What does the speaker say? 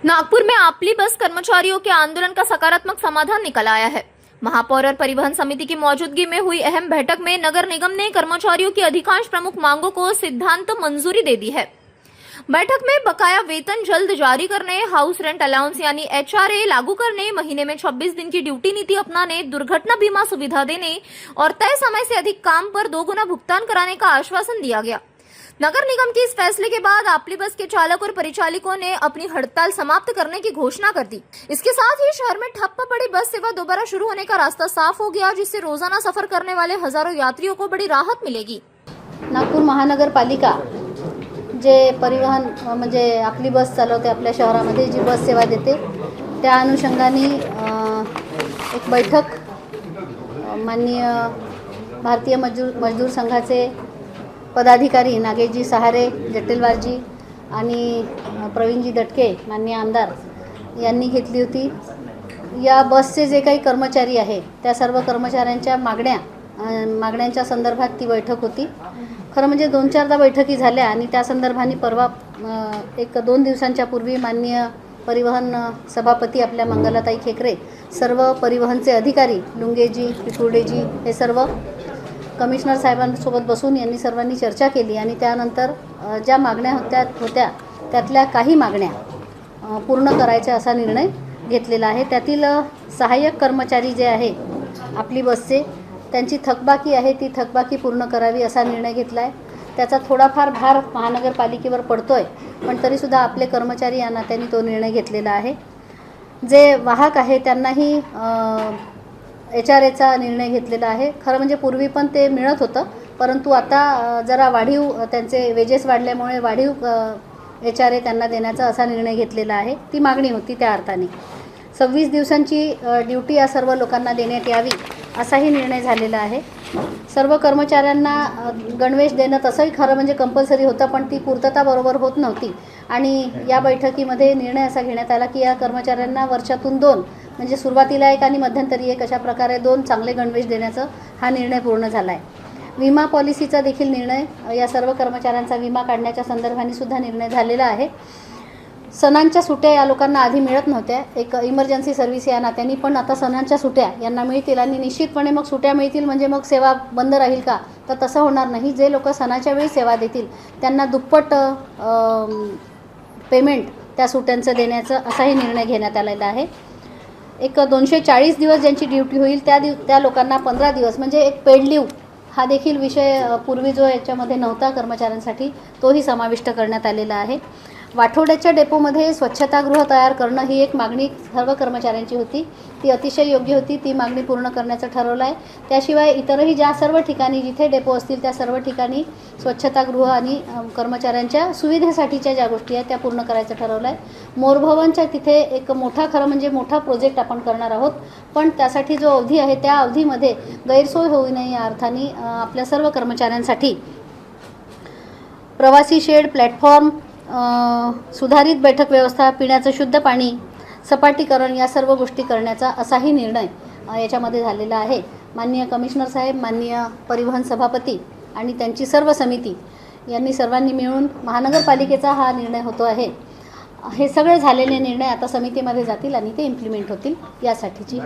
नागपुर में आपली बस कर्मचारियों के आंदोलन का सकारात्मक समाधान निकल आया है। महापौर और परिवहन समिति की मौजूदगी में हुई अहम बैठक में नगर निगम ने कर्मचारियों की अधिकांश प्रमुख मांगों को सिद्धांत मंजूरी दे दी है। बैठक में बकाया वेतन जल्द जारी करने, हाउस रेंट अलाउंस यानी HRA लागू करने, महीने में 26 दिन की ड्यूटी नीति अपनाने, दुर्घटना बीमा सुविधा देने और तय समय से अधिक काम पर 2 गुना भुगतान कराने का आश्वासन दिया गया। नगर निगम के इस फैसले के बाद आपली बस के चालक और परिचालकों ने अपनी हड़ताल समाप्त करने की घोषणा कर दी। इसके साथ ही शहर में ठप्प पड़ी बस सेवा दोबारा शुरू होने का रास्ता साफ हो गया, जिससे रोजाना सफर करने वाले हजारों यात्रियों को बड़ी राहत मिलेगी। नागपूर महानगरपालिका जे परिवहन म्हणजे आपली बस चालवते, आपल्या शहरामध्ये जी बस सेवा देते, त्या अनुषंगाने एक बैठक माननीय भारतीय मजदूर संघाचे पदाधिकारी नागेशजी सहारे, जट्टेलवारजी आणि प्रवीणजी दटके माननीय आमदार यांनी घेतली होती। या बसचे जे काही कर्मचारी आहे त्या सर्व कर्मचाऱ्यांच्या मागण्यांच्या संदर्भात ती बैठक होती। खरं म्हणजे 2-4दा बैठकी झाल्या आणि त्या संदर्भाने परवा 1-2 दिवसांच्या पूर्वी माननीय परिवहन सभापती आपल्या मंगलाताई खेकरे, सर्व परिवहनचे अधिकारी लुंगेजी, पिकुर्डेजी हे सर्व कमिशनर साहेबांसोबत बसून यांनी सर्वांनी चर्चा केली आणि त्यानंतर ज्या मागण्या होत्या त्यातल्या काही मागण्या पूर्ण करायच्या असा निर्णय घेतलेला आहे। त्यातील सहाय्यक कर्मचारी जे आहे आपली बसचे, त्यांची थकबाकी आहे ती थकबाकी पूर्ण करावी असा निर्णय घेतला आहे। त्याचा थोडाफार भार महानगरपालिकेवर पडतोय, पण तरीसुद्धा आपले कर्मचारी या नात्याने तो निर्णय घेतलेला आहे। जे वाहक आहे त्यांनाही HRAचा निर्णय घेतलेला आहे। खरं म्हणजे पूर्वी पण ते मिळत होतं, परंतु आता जरा वाढीव त्यांचे वेजेस वाढल्यामुळे वाढीव HRA त्यांना देण्याचा असा निर्णय घेतलेला आहे। ती मागणी होती त्या अर्थाने 26 दिवसांची ड्यूटी या सर्व लोकांना देण्यात यावी असाही निर्णय झालेला आहे। सर्व कर्मचाऱ्यांना गणवेश देणं तसंही खरं म्हणजे कंपल्सरी होतं, पण ती पूर्तता बरोबर होत नव्हती आणि या बैठकीमध्ये निर्णय असा घेण्यात आला की या कर्मचाऱ्यांना वर्षातून 2 म्हणजे सुरुवातीला 1 आणि मध्यंतरी 1 अशा प्रकारे 2 चांगले गणवेश देण्याचा हा निर्णय पूर्ण झाला आहे। विमा पॉलिसीचा देखील निर्णय, या सर्व कर्मचाऱ्यांचा विमा काढण्याच्या संदर्भाने सुद्धा निर्णय झालेला आहे। सणांच्या सुट्ट्या या लोकांना आधी मिळत नव्हत्या, एक इमर्जन्सी सर्व्हिस या नात्याने, पण आता सणांच्या सुट्ट्या यांना मिळतील आणि निश्चितपणे मग सुट्ट्या मिळतील म्हणजे मग सेवा बंद राहील का, तर तसं होणार नाही। जे लोक सणाच्या वेळी सेवा देतील त्यांना दुप्पट पेमेंट त्या सुट्ट्यांचं देण्याचा असाही निर्णय घेण्यात आलेला आहे। एक 240 दिवस ज्यांची ड्यूटी होईल त्या लोकांना 15 दिवस म्हणजे एक पेड लीव हा देखील विषय पूर्वी जो याच्यामध्ये नव्हता कर्मचाऱ्यांसाठी, तोही समाविष्ट करण्यात आलेला आहे। वाठोड्याच्या डेपोमध्ये स्वच्छतागृह तयार करणं ही एक मागणी सर्व कर्मचाऱ्यांची होती, ती अतिशय योग्य होती, ती मागणी पूर्ण करण्याचं ठरवलं आहे। त्याशिवाय इतरही ज्या सर्व ठिकाणी जिथे डेपो असतील त्या सर्व ठिकाणी स्वच्छतागृह आणि कर्मचाऱ्यांच्या सुविधेसाठीच्या ज्या गोष्टी आहेत त्या पूर्ण करायचं ठरवलं आहे। मोरभवनच्या तिथे एक मोठा खरं म्हणजे मोठा प्रोजेक्ट आपण करणार आहोत, पण त्यासाठी जो अवधी आहे त्या अवधीमध्ये गैरसोय होऊ नये या अर्थाने आपल्या सर्व कर्मचाऱ्यांसाठी प्रवासी शेड, प्लॅटफॉर्म, सुधारित बैठक व्यवस्था, पिण्याचं शुद्ध पाणी, सपाटीकरण या सर्व गोष्टी करण्याचा असाही निर्णय याच्यामध्ये झालेला आहे। माननीय कमिशनर साहेब, माननीय परिवहन सभापती आणि त्यांची सर्व समिती यांनी सर्वांनी मिळून महानगरपालिकेचा हा निर्णय होतो आहे। हे सगळे झालेले निर्णय आता समितीमध्ये जातील आणि ते इम्प्लिमेंट होतील यासाठीची